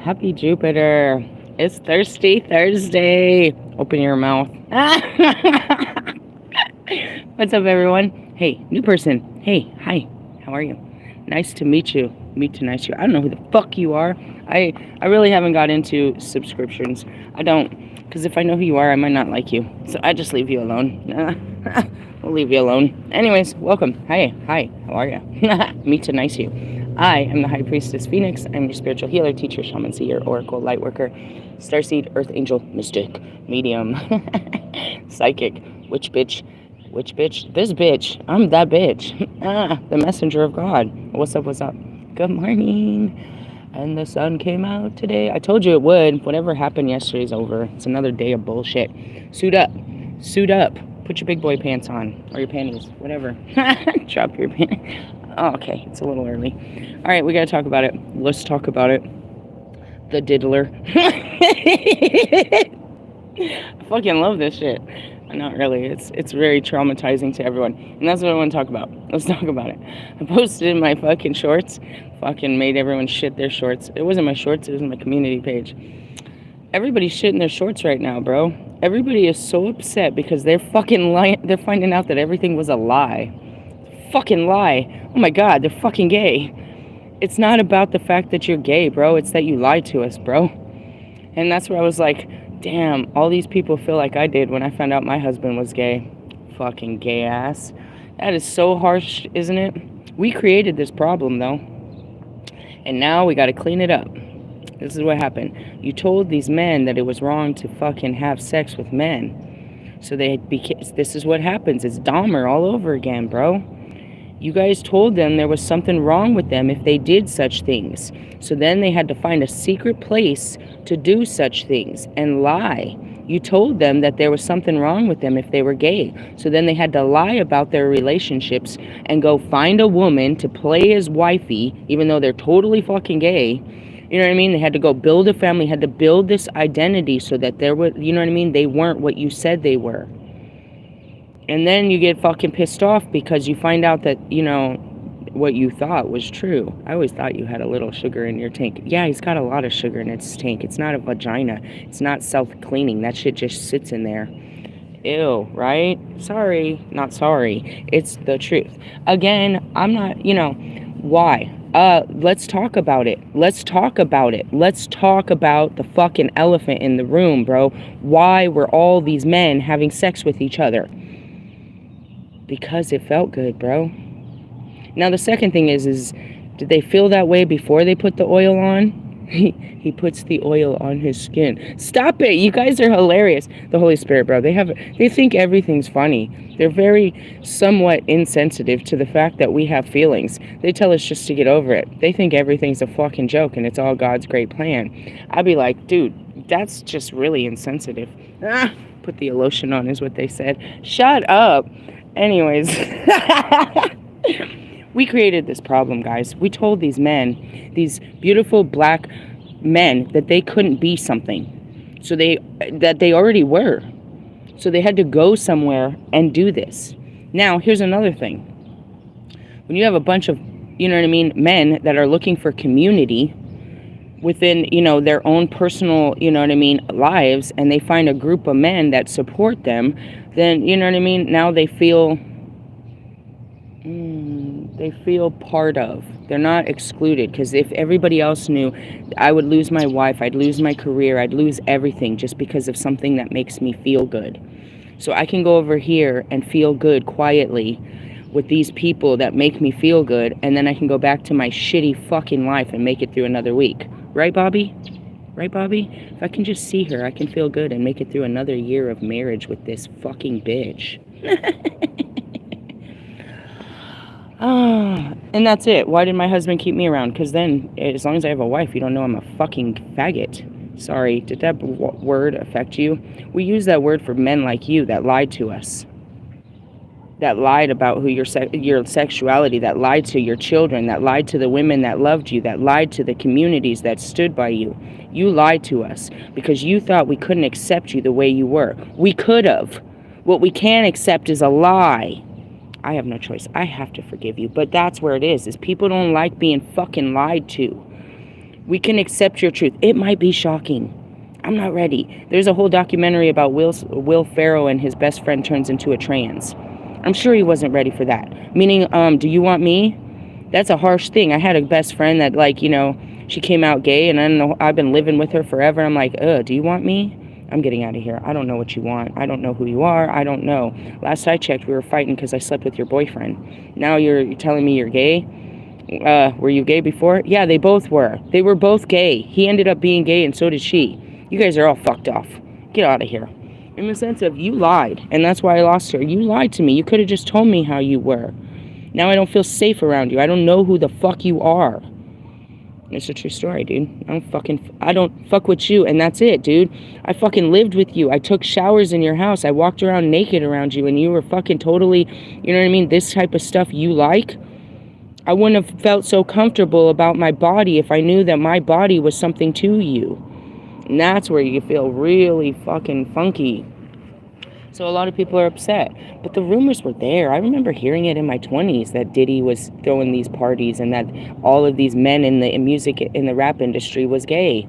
Happy Jupiter. It's Thirsty Thursday. Open your mouth. What's up, everyone? Hey, new person. Hey, hi. How are you? Nice to meet you. Meet to nice you. I don't know who the fuck you are. I really haven't got into subscriptions. I don't, because if I know who you are, I might not like you. So I just leave you alone. We'll leave you alone. Anyways, welcome. Hi. How are you? Meet to nice you. I am the High Priestess Phoenix. I'm your spiritual healer, teacher, shaman, seer, oracle, lightworker, starseed, earth angel, mystic, medium, psychic, witch bitch. Which bitch? This bitch. I'm that bitch. The messenger of God. What's up? Good morning. And the sun came out today. I told you it would. Whatever happened yesterday's over. It's another day of bullshit. Suit up. Put your big boy pants on. Or your panties. Whatever. Drop your panties. Oh, okay. It's a little early. All right. We got to talk about it. Let's talk about it. The Diddler. I fucking love this shit. Not really. It's very traumatizing to everyone. And that's what I want to talk about. Let's talk about it. I posted in my fucking shorts. Fucking made everyone shit their shorts. It wasn't my shorts. It was my community page. Everybody's shitting their shorts right now, bro. Everybody is so upset because they're fucking lying. They're finding out that everything was a lie. Fucking lie. Oh my God, they're fucking gay. It's not about the fact that you're gay, bro. It's that you lied to us, bro. And that's where I was like, damn, all these people feel like I did when I found out my husband was gay. Fucking gay ass. That is so harsh, isn't it? We created this problem, though. And now we gotta clean it up. This is what happened. You told these men that it was wrong to fucking have sex with men. So this is what happens. It's Dahmer all over again, bro. You guys told them there was something wrong with them if they did such things. So then they had to find a secret place to do such things and lie. You told them that there was something wrong with them if they were gay. So then they had to lie about their relationships and go find a woman to play as wifey, even though they're totally fucking gay. You know what I mean? They had to go build a family, had to build this identity so that there were, you know what I mean? They weren't what you said they were. And then you get fucking pissed off because you find out that, you know, what you thought was true. I always thought you had a little sugar in your tank. Yeah, he's got a lot of sugar in his tank. It's not a vagina. It's not self-cleaning. That shit just sits in there. Ew, right? Sorry. Not sorry. It's the truth. Again, I'm not, you know, why? Let's talk about it. Let's talk about the fucking elephant in the room, bro. Why were all these men having sex with each other? Because it felt good, bro. Now, the second thing is did they feel that way before they put the oil on? He puts the oil on his skin. Stop it. You guys are hilarious. The Holy Spirit, bro. They think everything's funny. They're very somewhat insensitive to the fact that we have feelings. They tell us just to get over it. They think everything's a fucking joke and it's all God's great plan. I'd be like, dude, that's just really insensitive. Put the lotion on is what they said. Shut up. Anyways, we created this problem, guys. We told these men, these beautiful black men, that they couldn't be something. That they already were. So they had to go somewhere and do this. Now, here's another thing. When you have a bunch of, you know what I mean, men that are looking for community within, you know, their own personal, you know what I mean, lives, and they find a group of men that support them, then, you know what I mean, now they feel part of. They're not excluded, because if everybody else knew, I would lose my wife, I'd lose my career, I'd lose everything just because of something that makes me feel good. So I can go over here and feel good quietly with these people that make me feel good, and then I can go back to my shitty fucking life and make it through another week. Right, Bobby? Right, Bobby? If I can just see her, I can feel good and make it through another year of marriage with this fucking bitch. And that's it. Why did my husband keep me around? Because then, as long as I have a wife, you don't know I'm a fucking faggot. Sorry, did that word affect you? We use that word for men like you that lied to us. That lied about who your sexuality, that lied to your children, that lied to the women that loved you, that lied to the communities that stood by you. You lied to us because you thought we couldn't accept you the way you were. We could have. What we can't accept is a lie. I have no choice. I have to forgive you. But that's where it is people don't like being fucking lied to. We can accept your truth. It might be shocking. I'm not ready. There's a whole documentary about Will Ferrell and his best friend turns into a trans. I'm sure he wasn't ready for that. Meaning, do you want me? That's a harsh thing. I had a best friend that, like, you know, she came out gay, and I don't know, I've been living with her forever. I'm like, do you want me? I'm getting out of here. I don't know what you want. I don't know who you are. I don't know. Last I checked, we were fighting because I slept with your boyfriend. Now you're telling me you're gay? Were you gay before? Yeah, they both were. They were both gay. He ended up being gay, and so did she. You guys are all fucked off. Get out of here. In the sense of, you lied, and that's why I lost her. You lied to me. You could have just told me how you were. Now I don't feel safe around you. I don't know who the fuck you are. It's a true story, dude. I don't fuck with you, and that's it, dude. I fucking lived with you. I took showers in your house. I walked around naked around you, and you were fucking totally, you know what I mean? This type of stuff you like. I wouldn't have felt so comfortable about my body if I knew that my body was something to you. And that's where you feel really fucking funky. So a lot of people are upset. But the rumors were there. I remember hearing it in my 20s that Diddy was throwing these parties and that all of these men in the music, in the rap industry was gay.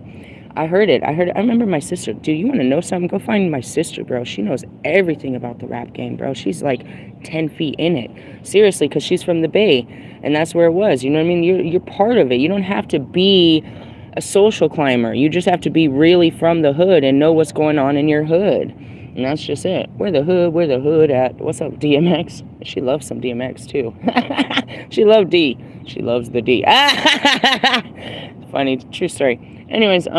I heard it. I remember my sister. Dude, you want to know something? Go find my sister, bro. She knows everything about the rap game, bro. She's like 10 feet in it. Seriously, because she's from the Bay. And that's where it was. You know what I mean? You're part of it. You don't have to be a social climber. You just have to be really from the hood and know what's going on in your hood. And that's just it. Where the hood at? What's up, DMX? She loves some DMX, too. She loved D. She loves the D. Funny, true story. Anyways, that's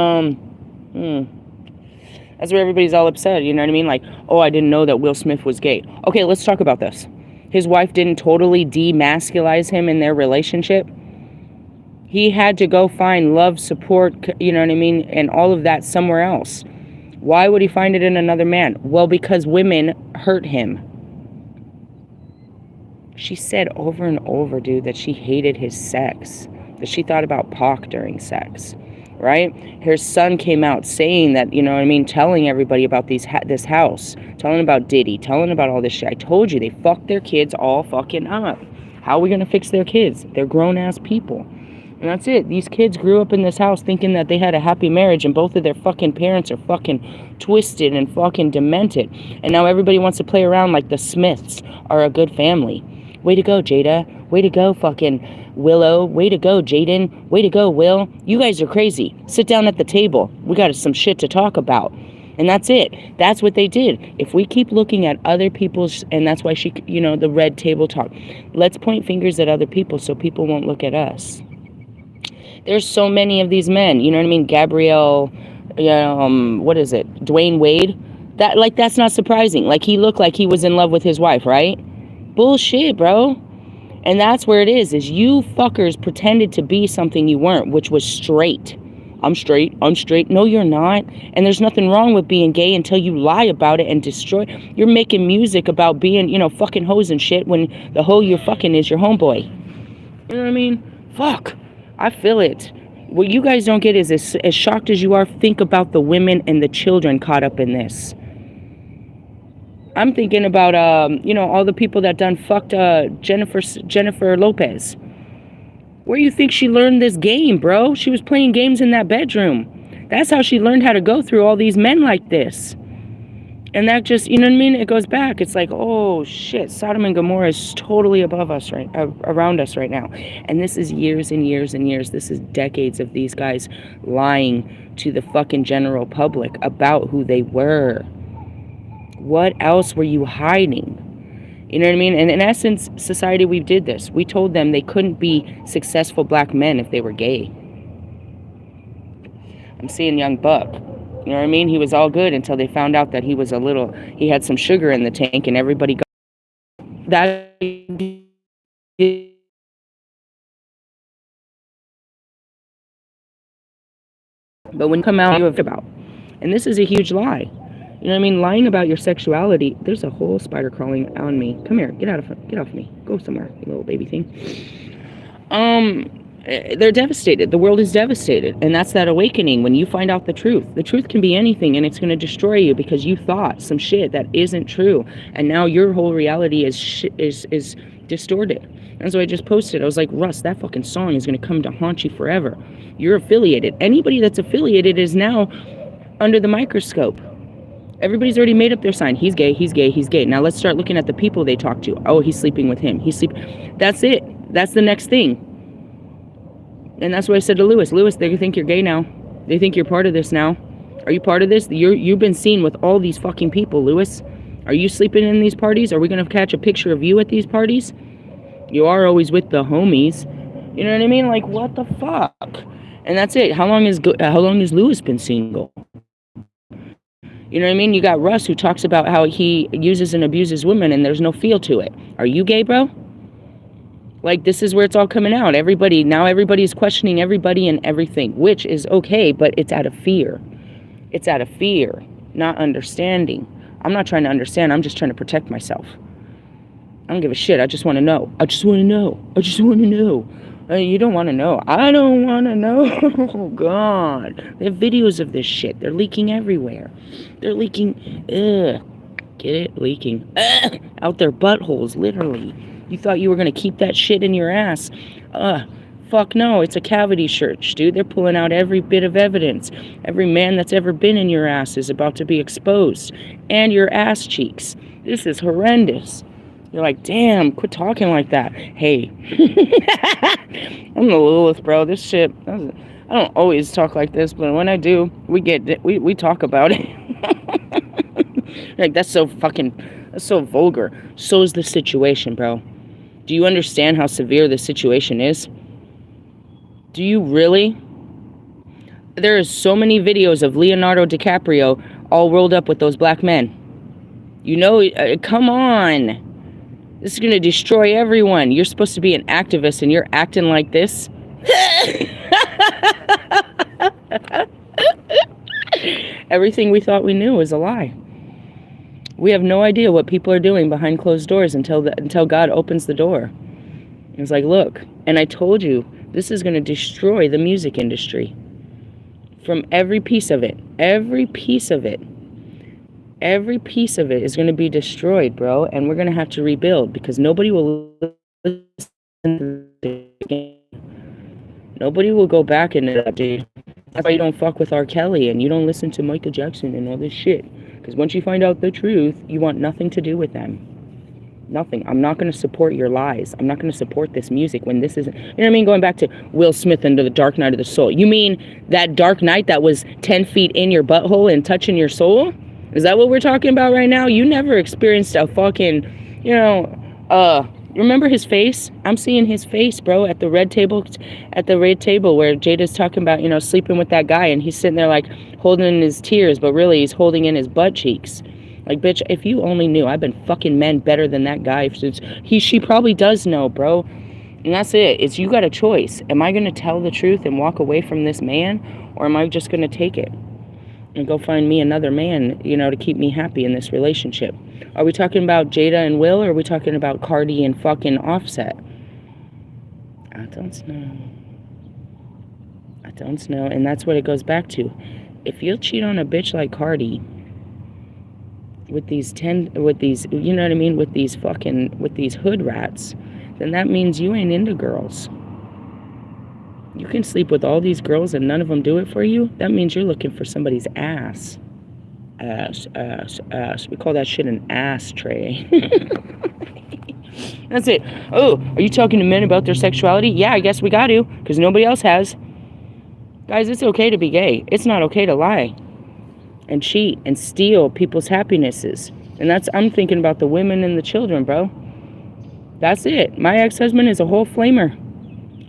where everybody's all upset, you know what I mean? Like, oh, I didn't know that Will Smith was gay. Okay, let's talk about this. His wife didn't totally demasculize him in their relationship. He had to go find love, support, you know what I mean, and all of that somewhere else. Why would he find it in another man? Well, because women hurt him. She said over and over, dude, that she hated his sex, that she thought about Pac during sex, right? Her son came out saying that, you know what I mean, telling everybody about this house, telling about Diddy, telling about all this shit. I told you, they fucked their kids all fucking up. How are we going to fix their kids? They're grown-ass people. And that's it. These kids grew up in this house thinking that they had a happy marriage, and both of their fucking parents are fucking twisted and fucking demented. And now everybody wants to play around like the Smiths are a good family. Way to go, Jada. Way to go, fucking Willow. Way to go, Jaden. Way to go, Will. You guys are crazy. Sit down at the table. We got some shit to talk about. And that's it. That's what they did. If we keep looking at other people's, and that's why she, you know, the red table talk. Let's point fingers at other people so people won't look at us. There's so many of these men, you know what I mean? Gabrielle, what is it? Dwayne Wade. That's not surprising. Like, he looked like he was in love with his wife, right? Bullshit, bro. And that's where it is you fuckers pretended to be something you weren't, which was straight. I'm straight. No, you're not. And there's nothing wrong with being gay until you lie about it and destroy. You're making music about being, fucking hoes and shit when the hoe you're fucking is your homeboy. You know what I mean? Fuck. I feel it. What you guys don't get is, as shocked as you are, think about the women and the children caught up in this. I'm thinking about, all the people that done fucked Jennifer Lopez. Where you think she learned this game, bro? She was playing games in that bedroom. That's how she learned how to go through all these men like this. And that just, you know what I mean? It goes back. It's like, oh shit, Sodom and Gomorrah is totally above us around us right now. And this is years and years and years. This is decades of these guys lying to the fucking general public about who they were. What else were you hiding? You know what I mean? And in essence, society, we did this. We told them they couldn't be successful black men if they were gay. I'm seeing Young Buck. You know what I mean? He was all good until they found out that he had some sugar in the tank, and everybody got that. But when you come out, you have about, and this is a huge lie. You know what I mean? Lying about your sexuality. There's a whole spider crawling on me. Come here, get off me. Go somewhere, you little baby thing. They're devastated. The world is devastated. And that's that awakening when you find out the truth. The truth can be anything, and it's going to destroy you because you thought some shit that isn't true. And now your whole reality is distorted. And so I just posted. I was like, Russ, that fucking song is going to come to haunt you forever. You're affiliated. Anybody that's affiliated is now under the microscope. Everybody's already made up their sign. He's gay, he's gay, he's gay. Now let's start looking at the people they talk to. Oh, he's sleeping with him. That's it. That's the next thing. And that's what I said to Lewis. Lewis, they think you're gay now. They think you're part of this now. Are you part of this? You've been seen with all these fucking people, Lewis. Are you sleeping in these parties? Are we going to catch a picture of you at these parties? You are always with the homies. You know what I mean? Like, what the fuck? And that's it. How long has Lewis been single? You know what I mean? You got Russ, who talks about how he uses and abuses women and there's no feel to it. Are you gay, bro? Like, this is where it's all coming out. Everybody's questioning everybody and everything, which is okay, but it's out of fear. It's out of fear, not understanding. I'm not trying to understand. I'm just trying to protect myself. I don't give a shit. I just want to know. I just want to know. I just want to know. You don't want to know. I don't want to know. Oh, God. They have videos of this shit. They're leaking everywhere. They're leaking. Get it? Leaking. Out their buttholes, literally. You thought you were going to keep that shit in your ass. Fuck no. It's a cavity search, dude. They're pulling out every bit of evidence. Every man that's ever been in your ass is about to be exposed. And your ass cheeks. This is horrendous. You're like, damn, quit talking like that. Hey. I'm the Lilith, bro. This shit, I don't always talk like this, but when I do, we talk about it. Like, that's so vulgar. So is the situation, bro. Do you understand how severe the situation is? Do you really? There is so many videos of Leonardo DiCaprio all rolled up with those black men. You know, come on. This is going to destroy everyone. You're supposed to be an activist and you're acting like this. Everything we thought we knew was a lie. We have no idea what people are doing behind closed doors until God opens the door. It's like, look, and I told you, this is going to destroy the music industry. From every piece of it. Every piece of it. Every piece of it is going to be destroyed, bro. And we're going to have to rebuild because nobody will listen to it. Nobody will go back into that, dude. That's why you don't fuck with R. Kelly and you don't listen to Michael Jackson and all this shit. Because once you find out the truth, you want nothing to do with them. Nothing. I'm not going to support your lies. I'm not going to support this music when this isn't... You know what I mean? Going back to Will Smith and the Dark Night of the Soul. You mean that dark night that was 10 feet in your butthole and touching your soul? Is that what we're talking about right now? You never experienced a fucking, remember his face? I'm seeing his face, bro, at the red table where Jada's talking about, sleeping with that guy, and he's sitting there like holding in his tears, but really he's holding in his butt cheeks. Like, bitch, if you only knew, I've been fucking men better than that guy since she probably does know, bro. And that's it. It's you got a choice. Am I going to tell the truth and walk away from this man, or am I just going to take it and go find me another man, to keep me happy in this relationship? Are we talking about Jada and Will, or are we talking about Cardi and fucking Offset? I don't know. And that's what it goes back to. If you'll cheat on a bitch like Cardi with these with these hood rats, then that means you ain't into girls. You can sleep with all these girls and none of them do it for you. That means you're looking for somebody's ass. Ass. We call that shit an ass tray. That's it. Oh, are you talking to men about their sexuality? Yeah, I guess we got to, because nobody else has. Guys, it's okay to be gay. It's not okay to lie and cheat and steal people's happinesses. And I'm thinking about the women and the children, bro. That's it. My ex-husband is a whole flamer.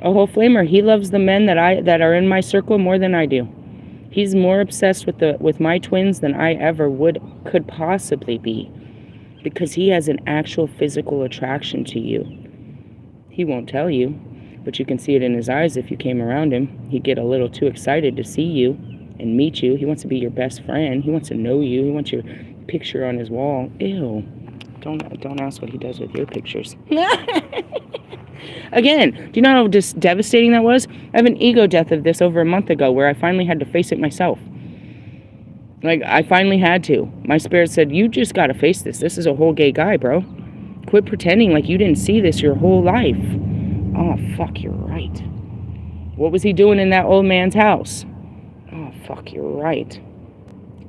A whole flamer. He loves the men that are in my circle more than I do. He's more obsessed with my twins than I ever could possibly be, because he has an actual physical attraction to you. He won't tell you, but you can see it in his eyes if you came around him. He'd get a little too excited to see you and meet you. He wants to be your best friend. He wants to know you. He wants your picture on his wall. Ew. Don't ask what he does with your pictures. Again, do you know how just devastating that was? I have an ego death of this over a month ago where I finally had to face it myself. Like, I finally had to. My spirit said, you just got to face this. This is a whole gay guy, bro. Quit pretending like you didn't see this your whole life. Oh, fuck, you're right. What was he doing in that old man's house? Oh, fuck, you're right.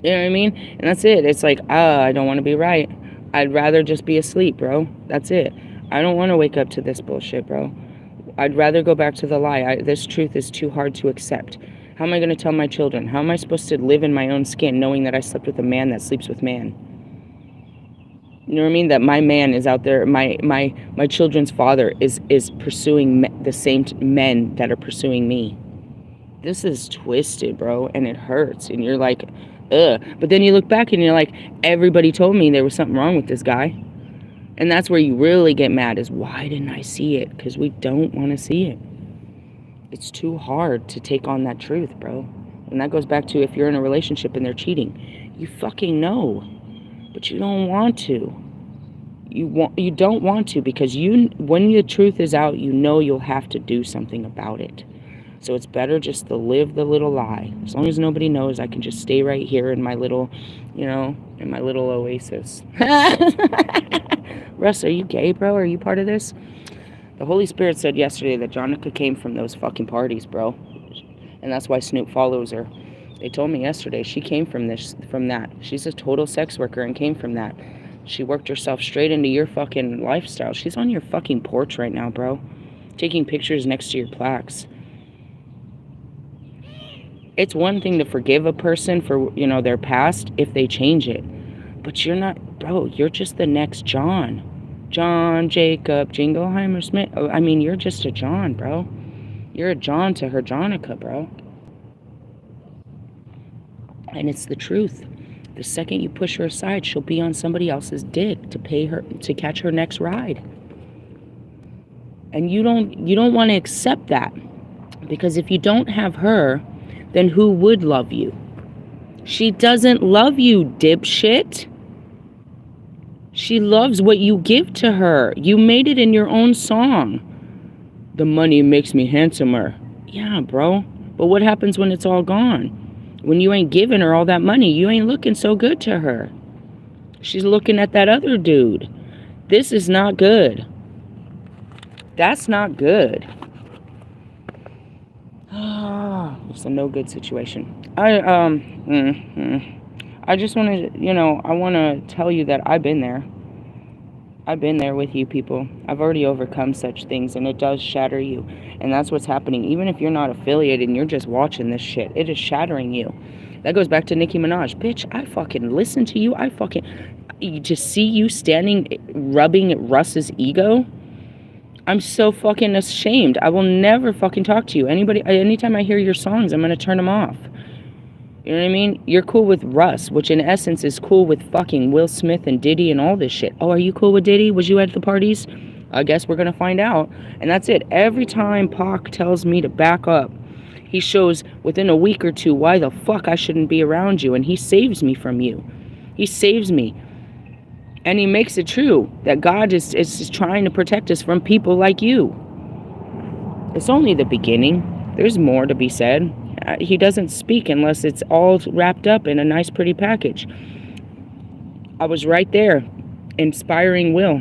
You know what I mean? And that's it. It's like, I don't want to be right. I'd rather just be asleep, bro. That's it. I don't want to wake up to this bullshit, bro. I'd rather go back to the lie. This truth is too hard to accept. How am I going to tell my children? How am I supposed to live in my own skin knowing that I slept with a man that sleeps with man? You know what I mean? That my man is out there. My children's father is pursuing the same men that are pursuing me. This is twisted, bro, and it hurts. And you're like, ugh. But then you look back and you're like, everybody told me there was something wrong with this guy. And that's where you really get mad is, why didn't I see it? Because we don't want to see it. It's too hard to take on that truth, bro. And that goes back to if you're in a relationship and they're cheating. You fucking know. But you don't want to. You don't want to because when the truth is out, you know you'll have to do something about it. So it's better just to live the little lie. As long as nobody knows, I can just stay right here in my little, in my little oasis. Russ, are you gay, bro? Are you part of this? The Holy Spirit said yesterday that Jonica came from those fucking parties, bro. And that's why Snoop follows her. They told me yesterday she came from that. She's a total sex worker and came from that. She worked herself straight into your fucking lifestyle. She's on your fucking porch right now, bro. Taking pictures next to your plaques. It's one thing to forgive a person for, their past if they change it. But you're not, bro, you're just the next John. John, Jacob, Jingleheimer Smith. I mean, you're just a John, bro. You're a John to her Jonica, bro. And it's the truth. The second you push her aside, she'll be on somebody else's dick to catch her next ride. And you don't want to accept that. Because if you don't have her, then who would love you? She doesn't love you, dipshit. She loves what you give to her. You made it in your own song. The money makes me handsomer. Yeah, bro. But what happens when it's all gone? When you ain't giving her all that money, you ain't looking so good to her. She's looking at that other dude. This is not good. That's not good. It's a no good situation. I just want to, I want to tell you that I've been there. I've been there with you people. I've already overcome such things, and it does shatter you. And that's what's happening. Even if you're not affiliated and you're just watching this shit, it is shattering you. That goes back to Nicki Minaj. Bitch, I fucking listen to you. You just see you standing, rubbing Russ's ego. I'm so fucking ashamed. I will never fucking talk to you. Anytime I hear your songs, I'm going to turn them off. You know what I mean? You're cool with Russ, which in essence is cool with fucking Will Smith and Diddy and all this shit. Oh, are you cool with Diddy? Was you at the parties? I guess we're going to find out. And that's it. Every time Pac tells me to back up, he shows within a week or two why the fuck I shouldn't be around you. And he saves me from you. He saves me. And he makes it true that God is trying to protect us from people like you. It's only the beginning. There's more to be said. He doesn't speak unless it's all wrapped up in a nice, pretty package. I was right there, inspiring Will,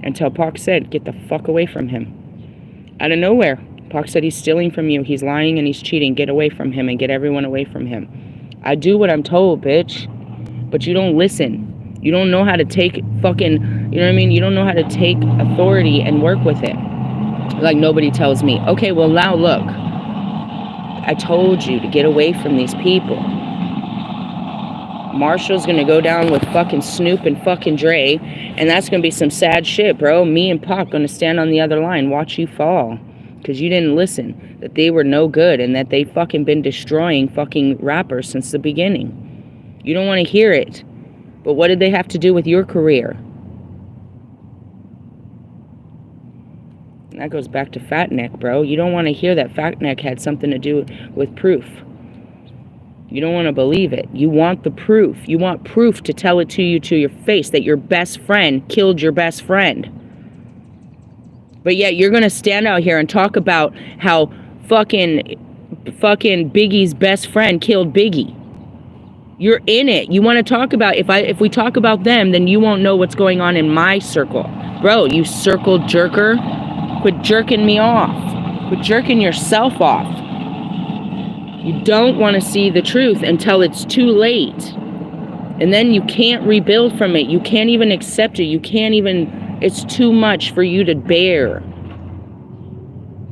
until Pac said, get the fuck away from him. Out of nowhere, Pac said, he's stealing from you, he's lying and he's cheating, get away from him and get everyone away from him. I do what I'm told, bitch. But you don't listen. You don't know how to take fucking, you know what I mean? You don't know how to take authority and work with it. Like nobody tells me, okay, well now look. I told you to get away from these people. Marshall's gonna go down with fucking Snoop and fucking Dre, and that's gonna be some sad shit, bro. Me and Pac gonna stand on the other line, watch you fall. Because you didn't listen, that they were no good, and that they fucking been destroying fucking rappers since the beginning. You don't want to hear it. But what did they have to do with your career? And that goes back to Fat Neck, bro. You don't want to hear that Fat Neck had something to do with proof. You don't want to believe it. You want the proof. You want proof to tell it to you to your face that your best friend killed your best friend. But yet you're going to stand out here and talk about how fucking Biggie's best friend killed Biggie. You're in it. You want to talk about, if we talk about them, then you won't know what's going on in my circle. Bro, you circle jerker. Quit jerking me off. Quit jerking yourself off. You don't want to see the truth until it's too late. And then you can't rebuild from it. You can't even accept it. You can't even, it's too much for you to bear.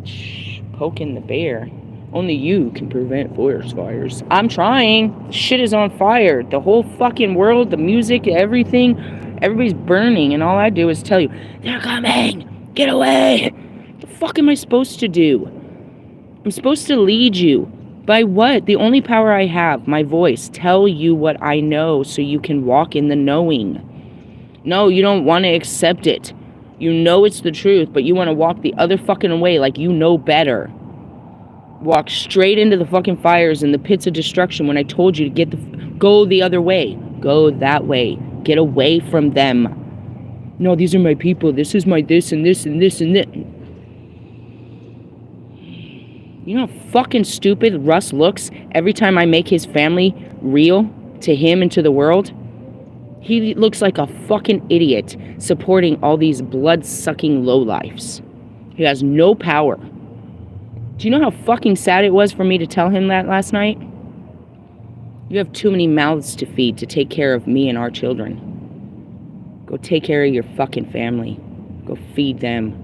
Shh, poking the bear. Only you can prevent forest fires. I'm trying. Shit is on fire. The whole fucking world, the music, everything, everybody's burning. And all I do is tell you, they're coming. Get away. What the fuck am I supposed to do? I'm supposed to lead you. By what? The only power I have, my voice, tell you what I know so you can walk in the knowing. No, you don't want to accept it. You know it's the truth, but you want to walk the other fucking way like you know better. Walk straight into the fucking fires and the pits of destruction when I told you to go the other way. Go that way. Get away from them. No, these are my people. This is my this and this and this and this. You know how fucking stupid Russ looks every time I make his family real to him and to the world? He looks like a fucking idiot supporting all these blood-sucking lowlifes. He has no power. Do you know how fucking sad it was for me to tell him that last night? You have too many mouths to feed to take care of me and our children. Go take care of your fucking family. Go feed them.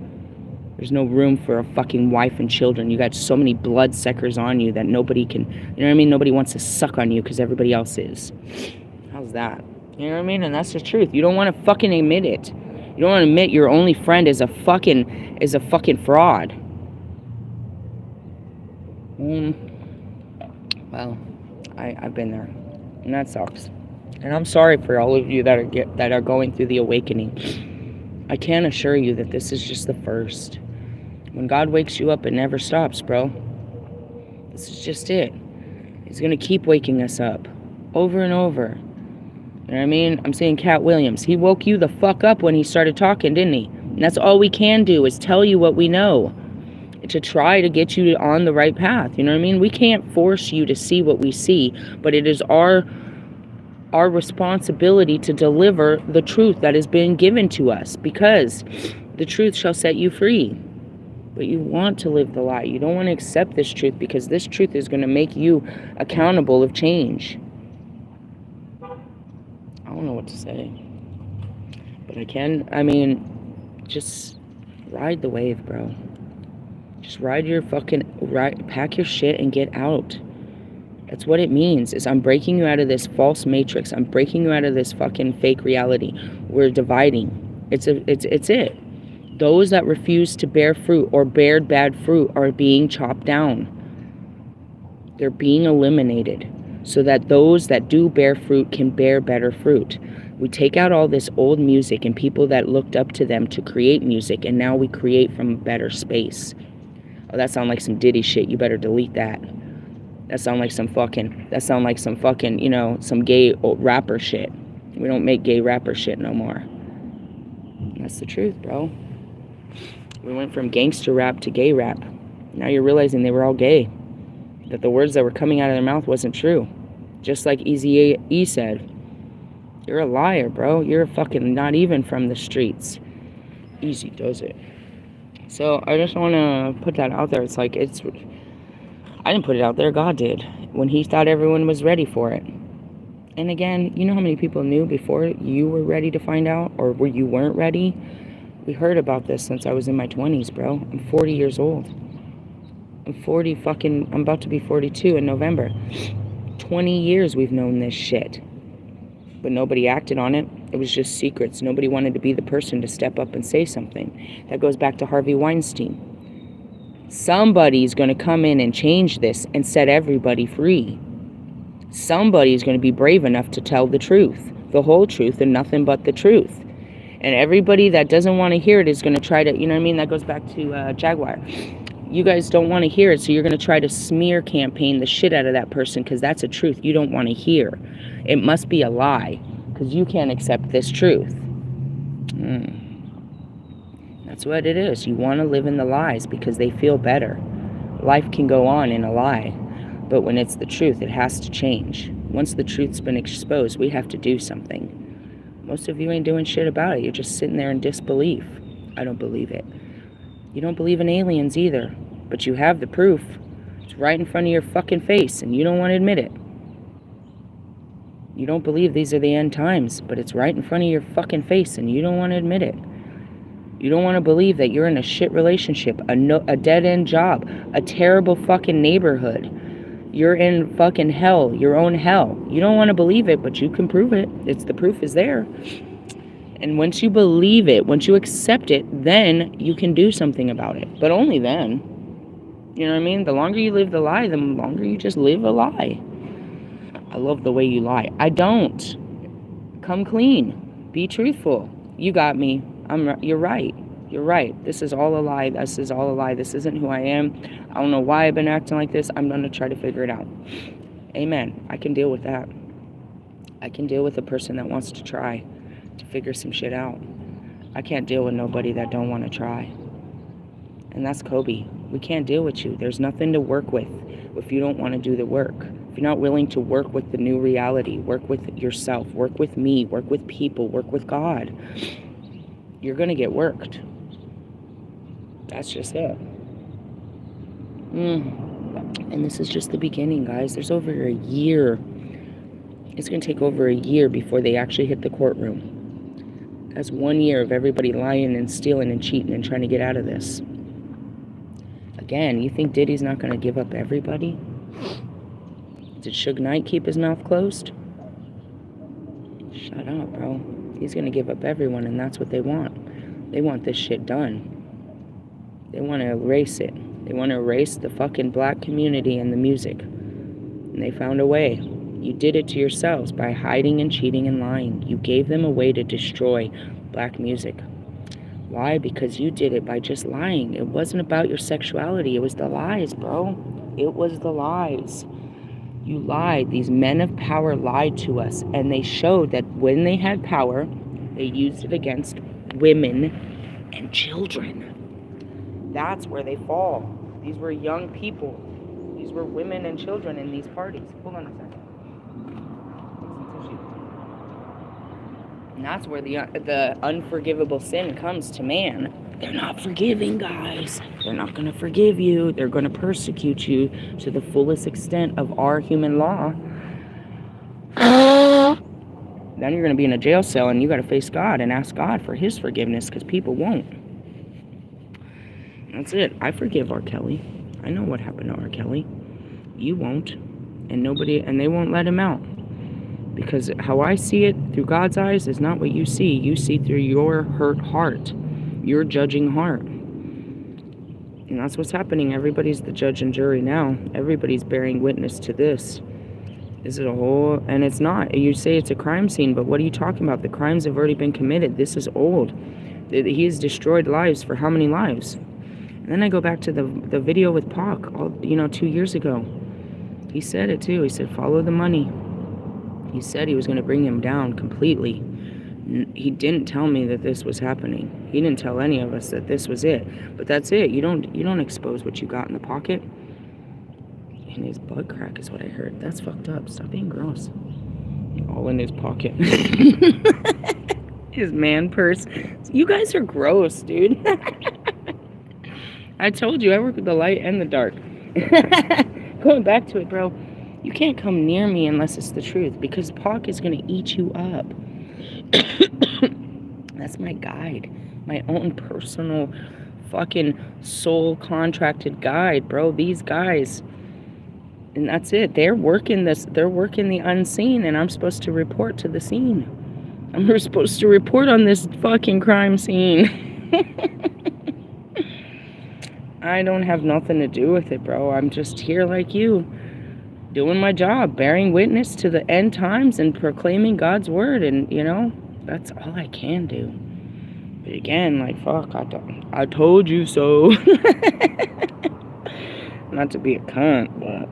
There's no room for a fucking wife and children. You got so many bloodsuckers on you that nobody can, you know what I mean? Nobody wants to suck on you because everybody else is. How's that? You know what I mean? And that's the truth. You don't want to fucking admit it. You don't want to admit your only friend is a fucking fraud. Well, I've been there, and that sucks. And I'm sorry for all of you that are going through the awakening. I can assure you that this is just the first. When God wakes you up, it never stops, bro. This is just it. He's gonna keep waking us up, over and over. You know what I mean? I'm saying Cat Williams. He woke you the fuck up when he started talking, didn't he? And that's all we can do is tell you what we know, to try to get you on the right path. You know what I mean? We can't force you to see what we see, but it is our responsibility to deliver the truth that has been given to us, because the truth shall set you free. But you want to live the lie. You don't want to accept this truth because this truth is going to make you accountable of change. I don't know what to say, but just ride the wave, bro. Just pack your shit and get out. That's what it means, is I'm breaking you out of this false matrix. I'm breaking you out of this fucking fake reality. We're dividing. It's it. Those that refuse to bear fruit or bear bad fruit are being chopped down. They're being eliminated so that those that do bear fruit can bear better fruit. We take out all this old music and people that looked up to them to create music, and now we create from a better space. Oh, that sounds like some Diddy shit. You better delete that. That sounds like some fucking, you know, some gay rapper shit. We don't make gay rapper shit no more. That's the truth, bro. We went from gangster rap to gay rap. Now you're realizing they were all gay. That the words that were coming out of their mouth wasn't true. Just like Eazy-E said. You're a liar, bro. You're fucking not even from the streets. Easy does it. So I just want to put that out there. It's like, I didn't put it out there. God did. When he thought everyone was ready for it. And again, you know how many people knew before you were ready to find out? Or where you weren't ready? We heard about this since I was in my 20s, bro. I'm 40 years old. I'm about to be 42 in November. 20 years we've known this shit. But nobody acted on it. It was just secrets. Nobody wanted to be the person to step up and say something. That goes back to Harvey Weinstein. Somebody's going to come in and change this and set everybody free. Somebody's going to be brave enough to tell the truth. The whole truth and nothing but the truth. And everybody that doesn't want to hear it is going to try to, you know what I mean? That goes back to Jaguar. You guys don't want to hear it, so you're going to try to smear campaign the shit out of that person because that's a truth you don't want to hear. It must be a lie because you can't accept this truth. That's what it is. You want to live in the lies because they feel better. Life can go on in a lie, but when it's the truth, it has to change. Once the truth's been exposed, we have to do something. Most of you ain't doing shit about it. You're just sitting there in disbelief. I don't believe it. You don't believe in aliens either, but you have the proof. It's right in front of your fucking face, and you don't want to admit it. You don't believe these are the end times, but it's right in front of your fucking face, and you don't want to admit it. You don't want to believe that you're in a shit relationship, a dead-end job, a terrible fucking neighborhood. You're in fucking hell, your own hell. You don't want to believe it, but you can prove it. The proof is there. And once you believe it, once you accept it, then you can do something about it. But only then. You know what I mean? The longer you live the lie, the longer you just live a lie. I love the way you lie. I don't. Come clean. Be truthful. You got me. You're right. You're right. This is all a lie. This is all a lie. This isn't who I am. I don't know why I've been acting like this. I'm going to try to figure it out. Amen. I can deal with that. I can deal with a person that wants to try to figure some shit out. I can't deal with nobody that don't want to try. And that's Kobe. We can't deal with you. There's nothing to work with if you don't want to do the work. If you're not willing to work with the new reality, work with yourself, work with me, work with people, work with God, you're going to get worked. That's just it. And this is just the beginning, guys. There's over a year. It's going to take over a year before they actually hit the courtroom. That's 1 year of everybody lying and stealing and cheating and trying to get out of this. Again, you think Diddy's not going to give up everybody? Did Suge Knight keep his mouth closed? Shut up, bro. He's going to give up everyone, and that's what they want. They want this shit done. They want to erase it. They want to erase the fucking black community and the music. And they found a way. You did it to yourselves by hiding and cheating and lying. You gave them a way to destroy black music. Why? Because you did it by just lying. It wasn't about your sexuality. It was the lies, bro. It was the lies. You lied. These men of power lied to us. And they showed that when they had power, they used it against women and children. That's where they fall. These were young people. These were women and children in these parties. Hold on a second. And that's where the unforgivable sin comes to man. They're not forgiving, guys. They're not going to forgive you. They're going to persecute you to the fullest extent of our human law. Then you're going to be in a jail cell and you got to face God and ask God for his forgiveness, because people won't. That's it. I forgive R. Kelly. I know what happened to R. Kelly. You won't. And they won't let him out. Because how I see it through God's eyes is not what you see. You see through your hurt heart. Your judging heart. And that's what's happening. Everybody's the judge and jury now. Everybody's bearing witness to this. Is it a whole... And it's not. You say it's a crime scene, but what are you talking about? The crimes have already been committed. This is old. He's destroyed lives for how many lives? And then I go back to the video with Pac, 2 years ago. He said it too. He said, follow the money. He said he was going to bring him down completely. He didn't tell me that this was happening. He didn't tell any of us that this was it. But that's it. You don't expose what you got in the pocket. In his butt crack is what I heard. That's fucked up. Stop being gross. All in his pocket. His man purse. You guys are gross, dude. I told you I work with the light and the dark. Going back to it, bro. You can't come near me unless it's the truth, because Pac is going to eat you up. That's my guide. My own personal fucking soul contracted guide, bro. These guys. And that's it. They're working the unseen, and I'm supposed to report to the scene. I'm supposed to report on this fucking crime scene. I don't have nothing to do with it, bro. I'm just here like you, doing my job, bearing witness to the end times and proclaiming God's word. And, that's all I can do. But again, fuck, I told you so. Not to be a cunt, but...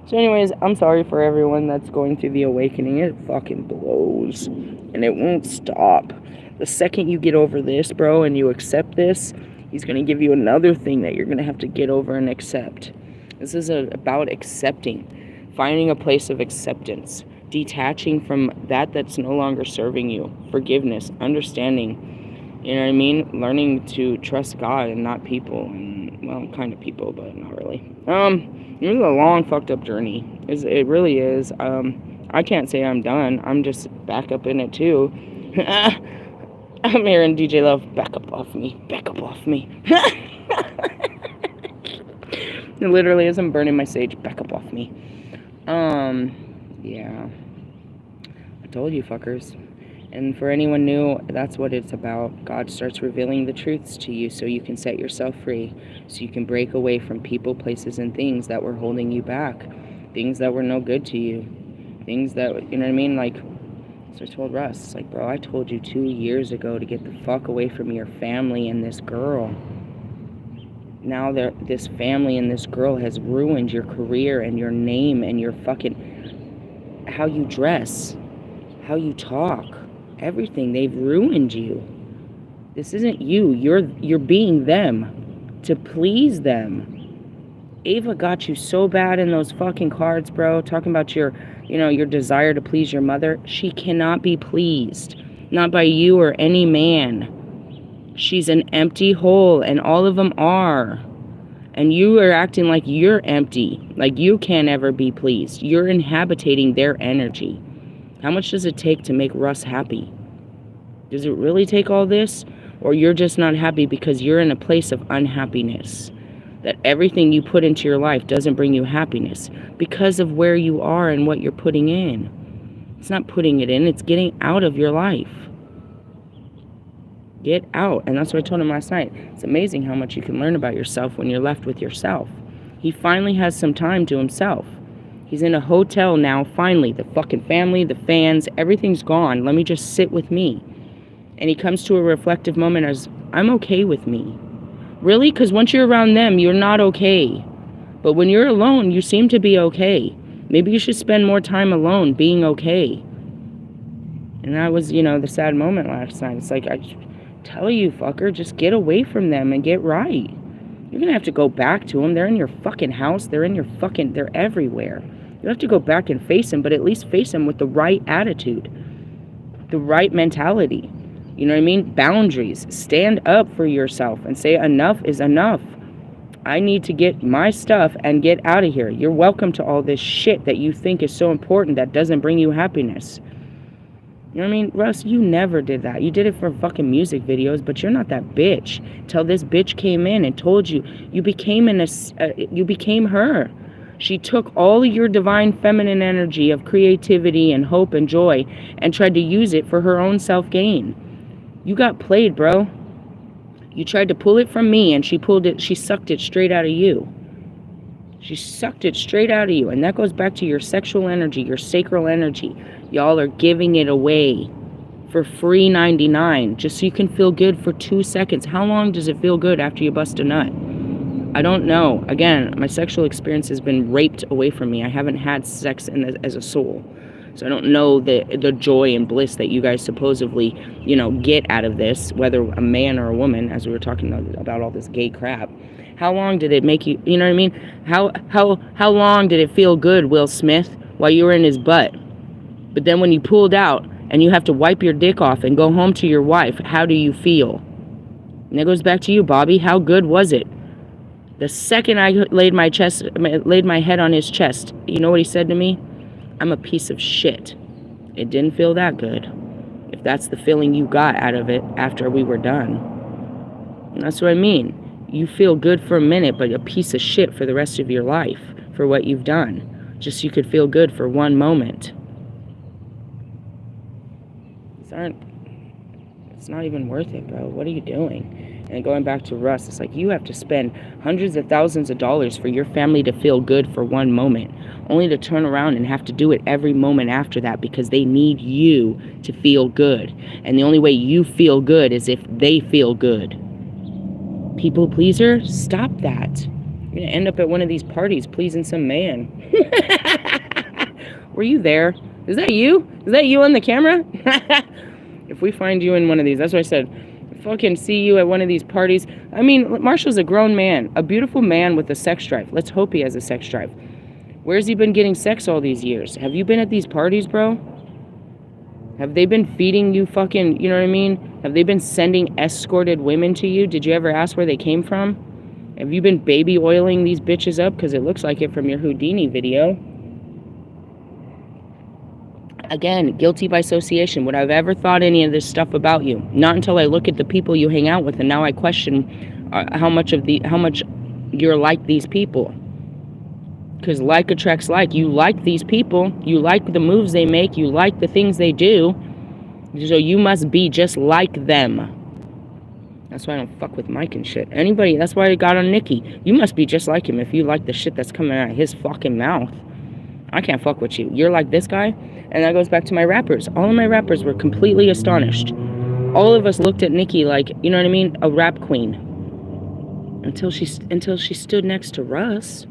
So anyways, I'm sorry for everyone that's going through the awakening. It fucking blows. And it won't stop. The second you get over this, bro, and you accept this, he's going to give you another thing that you're going to have to get over and accept. This is about accepting. Finding a place of acceptance. detaching from that's no longer serving you. Forgiveness, understanding, you know what I mean? Learning to trust God and not people. And, well, kind of people, but not really. It was a long, fucked up journey. It really is. I can't say I'm done. I'm just back up in it, too. I'm hearing DJ Love, back up off me. Back up off me. It literally is, I'm burning my sage. Back up off me. Yeah. I told you, fuckers. And for anyone new, that's what it's about. God starts revealing the truths to you so you can set yourself free. So you can break away from people, places, and things that were holding you back. Things that were no good to you. Things that, you know what I mean? Like, so I told Russ, it's like, bro, I told you 2 years ago to get the fuck away from your family and this girl. Now this family and this girl has ruined your career and your name and your fucking, how you dress, how you talk, everything. They've ruined you. This isn't you. You're being them to please them. Ava got you so bad in those fucking cards, bro, talking about your desire to please your mother. She cannot be pleased, not by you or any man. She's an empty hole, and all of them are. And you are acting like you're empty, like you can't ever be pleased. You're inhabiting their energy. How much does it take to make Russ happy? Does it really take all this? Or you're just not happy because you're in a place of unhappiness? That everything you put into your life doesn't bring you happiness because of where you are and what you're putting in. It's not putting it in, it's getting out of your life. Get out. And that's what I told him last night. It's amazing how much you can learn about yourself when you're left with yourself. He finally has some time to himself. He's in a hotel now, finally. The fucking family, the fans, everything's gone. Let me just sit with me. And he comes to a reflective moment as, I'm okay with me. Really? Because once you're around them, you're not okay. But when you're alone, you seem to be okay. Maybe you should spend more time alone being okay. And that was, the sad moment last night. It's like, I tell you, fucker, just get away from them and get right. You're going to have to go back to them. They're in your fucking house. They're everywhere. You have to go back and face them, but at least face them with the right attitude, the right mentality. You know what I mean? Boundaries. Stand up for yourself and say enough is enough. I need to get my stuff and get out of here. You're welcome to all this shit that you think is so important that doesn't bring you happiness. You know what I mean? Russ, you never did that. You did it for fucking music videos, but you're not that bitch. Till this bitch came in and told you, you became her. She took all of your divine feminine energy of creativity and hope and joy and tried to use it for her own self-gain. You got played, bro. You tried to pull it from me and she sucked it straight out of you. She sucked it straight out of you. And that goes back to your sexual energy, your sacral energy. Y'all are giving it away for free 99 just so you can feel good for 2 seconds. How long does it feel good after you bust a nut? I don't know. Again, my sexual experience has been raped away from me. I haven't had sex as a soul. So I don't know the joy and bliss that you guys supposedly, get out of this, whether a man or a woman, as we were talking about all this gay crap. How long did it make you, you know what I mean? How long did it feel good, Will Smith, while you were in his butt? But then when you pulled out and you have to wipe your dick off and go home to your wife, how do you feel? And it goes back to you, Bobby. How good was it? The second I laid my head on his chest, you know what he said to me? I'm a piece of shit. It didn't feel that good. If that's the feeling you got out of it after we were done. And that's what I mean. You feel good for a minute, but a piece of shit for the rest of your life for what you've done. Just so you could feel good for one moment. It's not even worth it, bro. What are you doing? And going back to Russ, it's like you have to spend hundreds of thousands of dollars for your family to feel good for one moment, only to turn around and have to do it every moment after that because they need you to feel good. And the only way you feel good is if they feel good. People pleaser, stop that. You're going to end up at one of these parties pleasing some man. Were you there? Is that you? Is that you on the camera? If we find you in one of these, that's what I said. Fucking see you at one of these parties. I mean, Marshall's a grown man, a beautiful man with a sex drive. Let's hope he has a sex drive. Where's he been getting sex all these years? Have you been at these parties, bro? Have they been feeding you fucking, you know what I mean? Have they been sending escorted women to you? Did you ever ask where they came from? Have you been baby oiling these bitches up? Because it looks like it from your Houdini video. Again, guilty by association. Would I have ever thought any of this stuff about you? Not until I look at the people you hang out with, and now I question how much you're like these people. Because like attracts like. You like these people. You like the moves they make. You like the things they do. So you must be just like them. That's why I don't fuck with Mike and shit. Anybody, that's why I got on Nikki. You must be just like him if you like the shit that's coming out of his fucking mouth. I can't fuck with you. You're like this guy? And that goes back to my rappers. All of my rappers were completely astonished. All of us looked at Nikki like, you know what I mean? A rap queen. Until she stood next to Russ.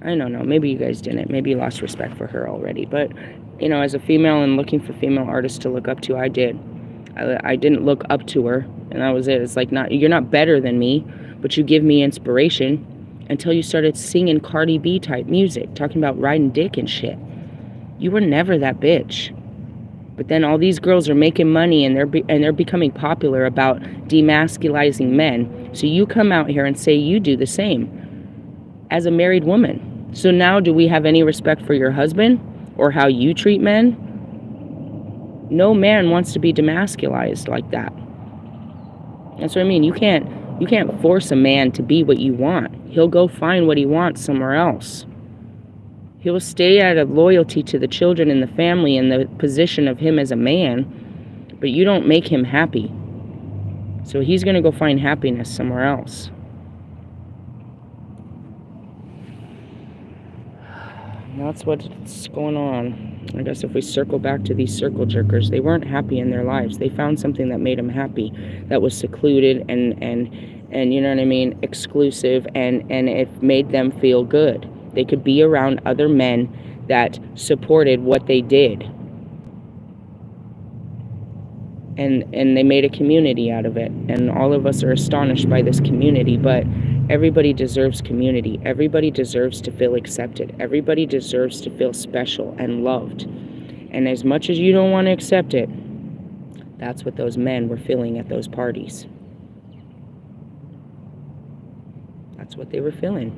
I don't know. Maybe you guys didn't. Maybe you lost respect for her already. But, you know, as a female and looking for female artists to look up to, I did. I didn't look up to her, and that was it. It's like, you're not better than me, but you give me inspiration until you started singing Cardi B type music, talking about riding dick and shit. You were never that bitch. But then all these girls are making money, and they're becoming popular about demasculizing men. So you come out here and say you do the same as a married woman. So now do we have any respect for your husband or how you treat men? No man wants to be demasculized like that. That's what I mean. You can't force a man to be what you want. He'll go find what he wants somewhere else. He'll stay out of loyalty to the children and the family and the position of him as a man, but you don't make him happy. So he's going to go find happiness somewhere else. That's what's going on. I guess if we circle back to these circle jerkers, they weren't happy in their lives. They found something that made them happy, that was secluded and you know what I mean, exclusive, and it made them feel good. They could be around other men that supported what they did. And they made a community out of it. And all of us are astonished by this community, but everybody deserves community. Everybody deserves to feel accepted. Everybody deserves to feel special and loved. And as much as you don't want to accept it, that's what those men were feeling at those parties. That's what they were feeling.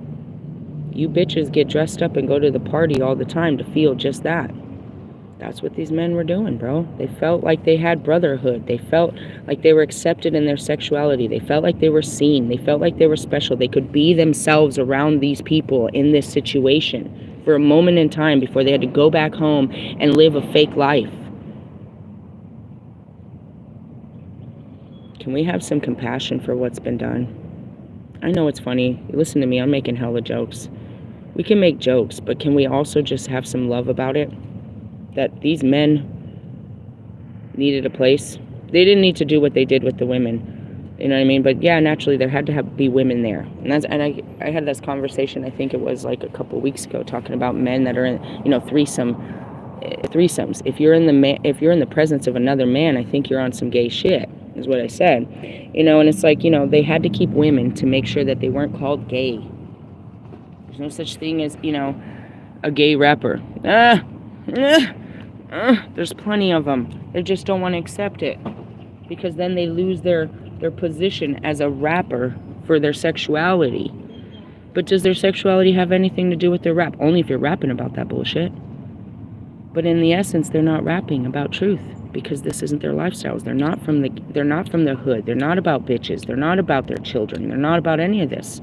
You bitches get dressed up and go to the party all the time to feel just that. That's what these men were doing, bro. They felt like they had brotherhood. They felt like they were accepted in their sexuality. They felt like they were seen. They felt like they were special. They could be themselves around these people in this situation for a moment in time before they had to go back home and live a fake life. Can we have some compassion for what's been done? I know it's funny. Listen to me, I'm making hella jokes. We can make jokes, but can we also just have some love about it? That these men needed a place. They didn't need to do what they did with the women. You know what I mean? But yeah, naturally there had to be women there. And I had this conversation, I think it was like a couple weeks ago, talking about men that are in, you know, threesomes. If you're in the presence of another man, I think you're on some gay shit, is what I said. You know, and it's like, you know, they had to keep women to make sure that they weren't called gay. There's no such thing as, you know, a gay rapper. There's plenty of them. They just don't want to accept it, because then they lose their position as a rapper for their sexuality. But does their sexuality have anything to do with their rap? Only if you're rapping about that bullshit. But in the essence, they're not rapping about truth, because this isn't their lifestyles. They're not from the hood. They're not about bitches. They're not about their children. They're not about any of this.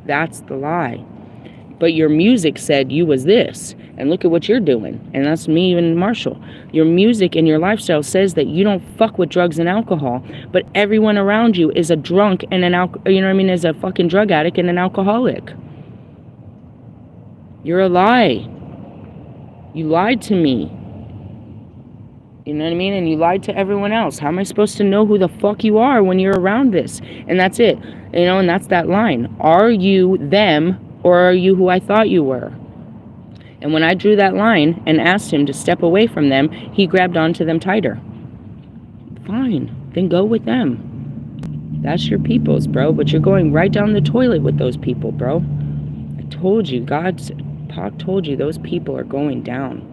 That's the lie. But your music said you was this, and look at what you're doing. And that's me and Marshall. Your music and your lifestyle says that you don't fuck with drugs and alcohol, but everyone around you is a drunk and is a fucking drug addict and an alcoholic. You're a lie. You lied to me. You know what I mean? And you lied to everyone else. How am I supposed to know who the fuck you are when you're around this? And that's it. You know, and that's that line. Are you them, or are you who I thought you were? And when I drew that line and asked him to step away from them, he grabbed onto them tighter. Fine, then go with them. That's your peoples, bro. But you're going right down the toilet with those people, bro. I told you, Pac told you those people are going down.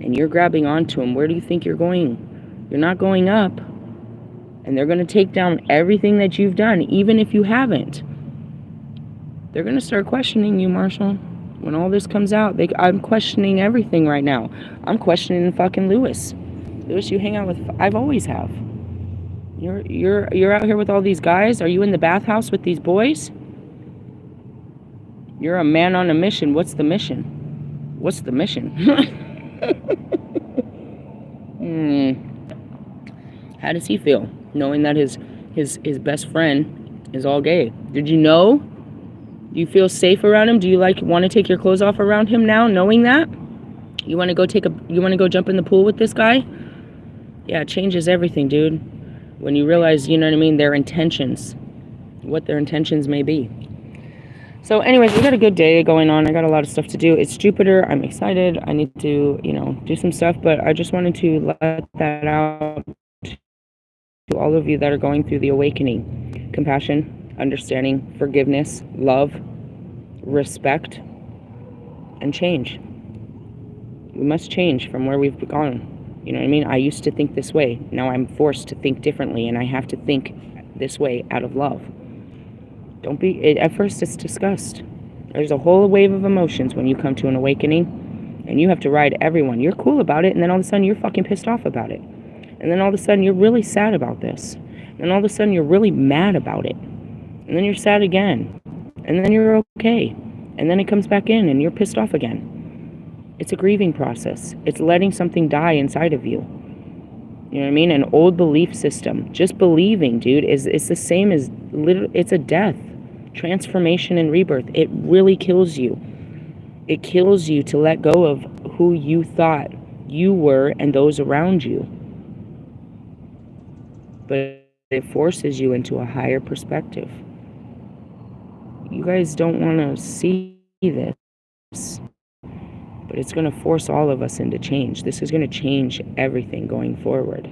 And you're grabbing onto them. Where do you think you're going? You're not going up. And they're going to take down everything that you've done, even if you haven't. They're going to start questioning you, Marshall. When all this comes out, I'm questioning everything right now. I'm questioning fucking Lewis. Lewis, you hang out with... I've always have. You're out here with all these guys? Are you in the bathhouse with these boys? You're a man on a mission. What's the mission? What's the mission? How does he feel, knowing that his best friend is all gay? Did you know? Do you feel safe around him? Do you want to take your clothes off around him now, knowing that? You want to go jump in the pool with this guy? Yeah, it changes everything, dude. When you realize, you know what I mean, their intentions, what their intentions may be. So anyways, we got a good day going on. I got a lot of stuff to do. It's Jupiter. I'm excited. I need to, do some stuff, but I just wanted to let that out to all of you that are going through the awakening. Compassion, understanding, forgiveness, love, respect, and change. We must change from where we've gone. You know what I mean? I used to think this way. Now I'm forced to think differently, and I have to think this way out of love. At first it's disgust. There's a whole wave of emotions when you come to an awakening, and you have to ride everyone. You're cool about it, and then all of a sudden you're fucking pissed off about it. And then all of a sudden you're really sad about this. And all of a sudden you're really mad about it. And then you're sad again. And then you're okay. And then it comes back in, and you're pissed off again. It's a grieving process. It's letting something die inside of you. You know what I mean? An old belief system. Just believing, dude, it's the same as it's a death. Transformation and rebirth. It really kills you. It kills you to let go of who you thought you were and those around you. But it forces you into a higher perspective. You guys don't want to see this. But it's going to force all of us into change. This is going to change everything going forward.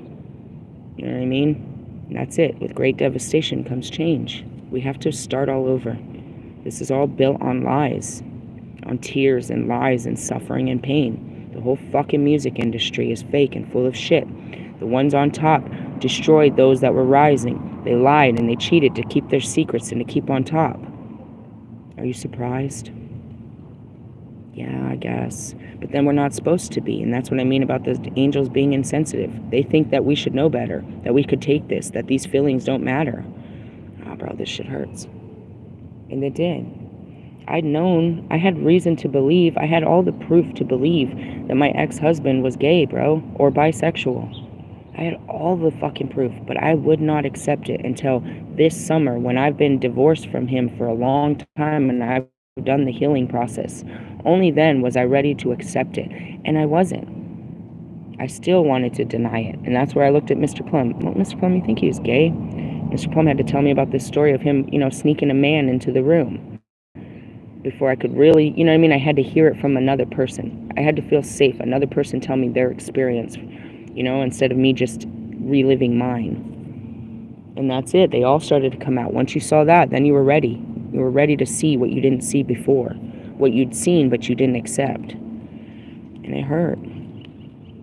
You know what I mean? And that's it. With great devastation comes change. We have to start all over. This is all built on lies, on tears and lies and suffering and pain. The whole fucking music industry is fake and full of shit. The ones on top destroyed those that were rising. They lied and they cheated to keep their secrets and to keep on top. Are you surprised? Yeah, I guess. But then we're not supposed to be. And that's what I mean about the angels being insensitive. They think that we should know better, that we could take this, that these feelings don't matter. Ah, bro, this shit hurts. And it did. I had reason to believe, I had all the proof to believe that my ex-husband was gay, bro, or bisexual. I had all the fucking proof, but I would not accept it until this summer when I've been divorced from him for a long time and I've done the healing process. Only then was I ready to accept it, and I wasn't. I still wanted to deny it, and that's where I looked at Mr. Plum. Well, Mr. Plum, you think he was gay? Mr. Plum had to tell me about this story of him, sneaking a man into the room before I could really, you know what I mean? I had to hear it from another person. I had to feel safe. Another person tell me their experience, instead of me just reliving mine. And that's it. They all started to come out. Once you saw that, then you were ready. You were ready to see what you didn't see before. What you'd seen, but you didn't accept. And it hurt.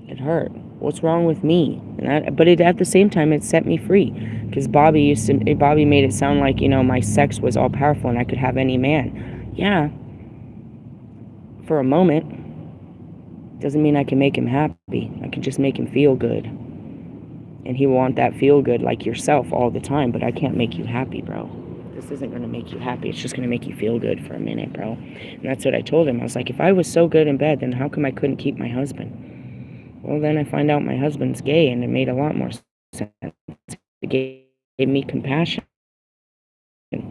It hurt. What's wrong with me? But at the same time, it set me free. Because Bobby made it sound like, my sex was all powerful and I could have any man. Yeah. For a moment. Doesn't mean I can make him happy. I can just make him feel good. And he will want that feel good like yourself all the time, but I can't make you happy, bro. This isn't going to make you happy. It's just going to make you feel good for a minute, bro. And that's what I told him. I was like, if I was so good in bed, then how come I couldn't keep my husband? Well, then I find out my husband's gay, and it made a lot more sense. It gave me compassion. You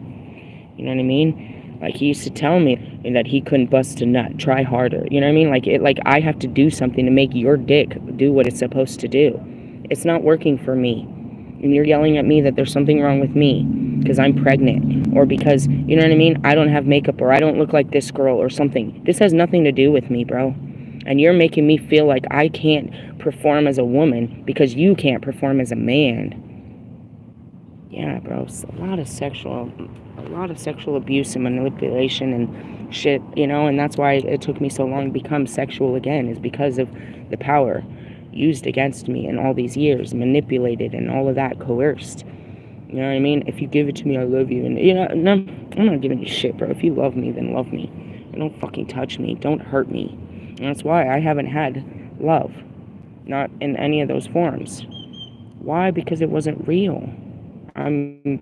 know what I mean? Like, he used to tell me that he couldn't bust a nut. Try harder. You know what I mean? Like I have to do something to make your dick do what it's supposed to do. It's not working for me. And you're yelling at me that there's something wrong with me because I'm pregnant, or because, you know what I mean, I don't have makeup, or I don't look like this girl or something. This has nothing to do with me, bro. And you're making me feel like I can't perform as a woman because you can't perform as a man. yeah, bro, a lot of sexual abuse and manipulation and shit, and that's why it took me so long to become sexual again, is because of the power used against me in all these years, manipulated and all of that, coerced. You know what I mean? If you give it to me, I love you. And, no, I'm not giving you shit, bro. If you love me, then love me. And don't fucking touch me. Don't hurt me. And that's why I haven't had love. Not in any of those forms. Why? Because it wasn't real. I'm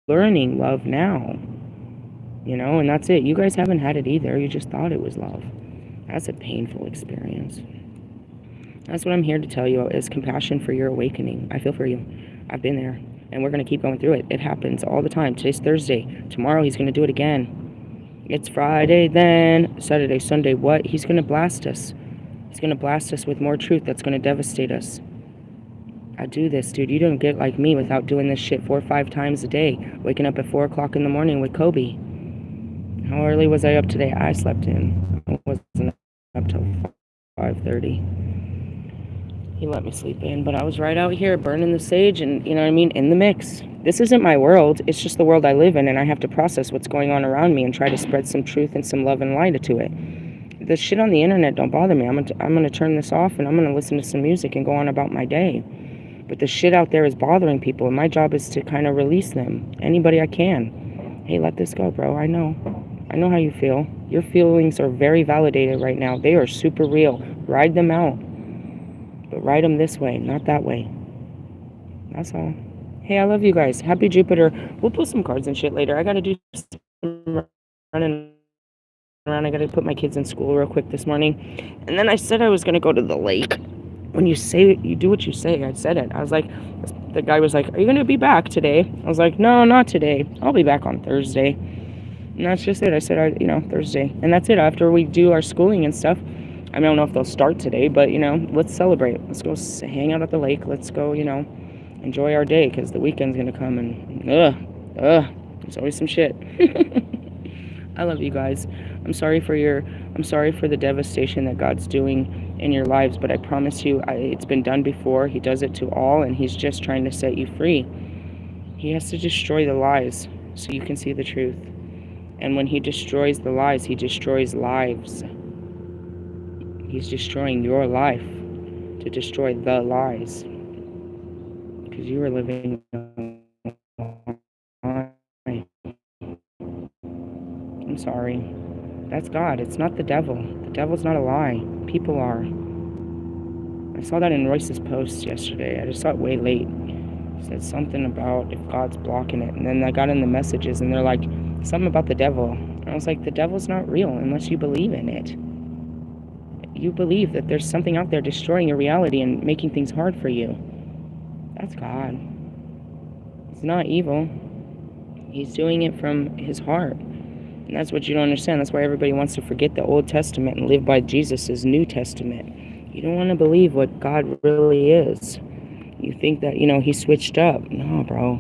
learning love now. And that's it. You guys haven't had it either. You just thought it was love. That's a painful experience. That's what I'm here to tell you, is compassion for your awakening. I feel for you. I've been there. And we're going to keep going through it. It happens all the time. Today's Thursday. Tomorrow he's going to do it again. It's Friday then. Saturday, Sunday. What? He's going to blast us. He's going to blast us with more truth that's going to devastate us. I do this, dude. You don't get like me without doing this shit 4 or 5 times a day. Waking up at 4 o'clock in the morning with Kobe. How early was I up today? I slept in. I wasn't up till 5:30. He let me sleep in, but I was right out here burning the sage and, in the mix. This isn't my world. It's just the world I live in, and I have to process what's going on around me and try to spread some truth and some love and light to it. The shit on the internet don't bother me. I'm gonna turn this off, and I'm gonna listen to some music and go on about my day. But the shit out there is bothering people, and my job is to kind of release them. Anybody I can. Hey, let this go, bro. I know how you feel. Your feelings are very validated right now. They are super real. Ride them out. But ride them this way, not that way. That's all. Hey, I love you guys. Happy Jupiter. We'll pull some cards and shit later. I gotta do some running around. I gotta put my kids in school real quick this morning. And then I said I was gonna go to the lake. When you say it, you do what you say. I said it. I was like, the guy was like, are you gonna be back today? I was like, no, not today. I'll be back on Thursday. And that's just it. I said, Thursday. And that's it. After we do our schooling and stuff, I don't know if they'll start today, but, let's celebrate. Let's go hang out at the lake. Let's go, enjoy our day, because the weekend's going to come and, there's always some shit. I love you guys. I'm sorry for the devastation that God's doing in your lives, but I promise you, it's been done before. He does it to all, and he's just trying to set you free. He has to destroy the lies so you can see the truth. And when he destroys the lies, he destroys lives. He's destroying your life to destroy the lies. Because you are living a lie. I'm sorry. That's God. It's not the devil. The devil's not a lie. People are. I saw that in Royce's post yesterday. I just saw it way late. He said something about if God's blocking it. And then I got in the messages and they're like, something about the devil. And I was like, the devil's not real unless you believe in it. You believe that there's something out there destroying your reality and making things hard for you. That's God. It's not evil. He's doing it from his heart. And that's what you don't understand. That's why everybody wants to forget the Old Testament and live by Jesus' New Testament. You don't want to believe what God really is. You think that, he switched up. No, bro.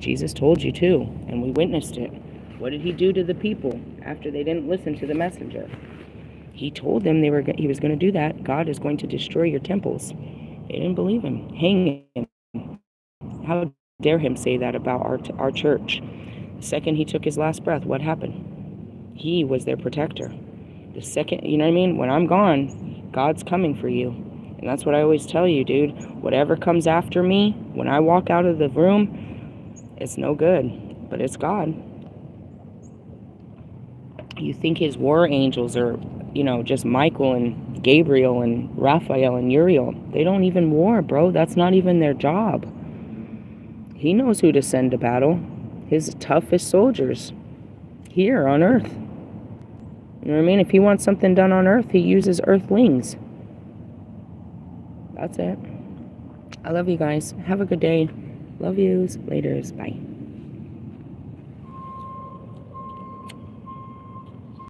Jesus told you to, and we witnessed it. What did he do to the people after they didn't listen to the messenger? He told them he was going to do that. God is going to destroy your temples. They didn't believe him. Hang him. How dare him say that about our church? The second he took his last breath, what happened? He was their protector. The second, you know what I mean? When I'm gone, God's coming for you. And that's what I always tell you, dude. Whatever comes after me, when I walk out of the room, it's no good. But it's God. You think his war angels are, just Michael and Gabriel and Raphael and Uriel. They don't even war, bro. That's not even their job. He knows who to send to battle. His toughest soldiers here on earth. You know what I mean? If he wants something done on earth, he uses earthlings. That's it. I love you guys. Have a good day. Love yous. Laters. Bye.